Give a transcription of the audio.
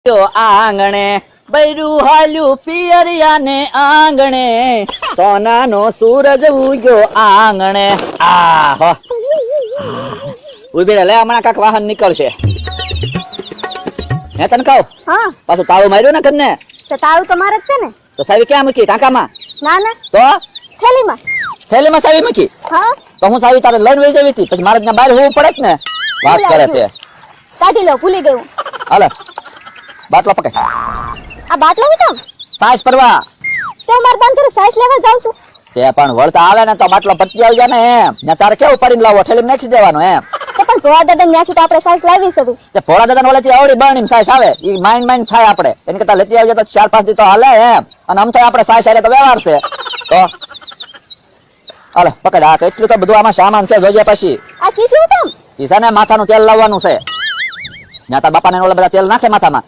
આંગણે બૈરું હાલ્યું પિયરિયાને આંગણે સોનાનો સૂરજ ઉગ્યો આંગણે આહો ઉભી રે લે હમણાં કાક વાહન નીકળશે હે તને કહું હા પાછું તાળું માર્યું ને ઘરને તો તાળું તો મારે જ છે ને તો સાવી ક્યાં મૂકી ટાંકામાં ના ના તો થેલીમાં સાવી મૂકી હા તો હું સાવી તારે લઈને વહી જવી હતી પછી મારે ત્યાં બહાર હોવું પડે જ ને વાત કરે તે કાઢી લો ભૂલી ગયું હાલે બાટલો પકડ આ બાટલો હું કામ સાસ પરવા તો માર બંધ કરી સાઈઝ લેવા જાઉં છું તે પણ વળતા આવે ને તો બાટલો પતી આવી જાય ને એમ ને તારે કેવું પડીને લાવો ઠેલીમાં નાખી દેવાનો એમ તો પણ ભોળા દાદા ત્યાંથી તો આપણે સાઈઝ લાવી શકું જે ભોળા દાદા ઓલેથી આવડી બરણી સાસ આવે ઈ માઇન્ડ થાય આપણે એની કરતા લેતી આવજે તો 4-5 દી તો હાલે એમ અને આમ તો આપણે સાસ આરે તો વ્યવહાર છે તો હાલે પકડ આ કેટલું તો બધું આમાં સામાન છે જોજે પછી આ શીશી હું કામ ઈ છે ને માથાનું તેલ લાવવાનું છે ત્યાં તાર બાપાને ઓલા બધા તેલ નાખે માથામાં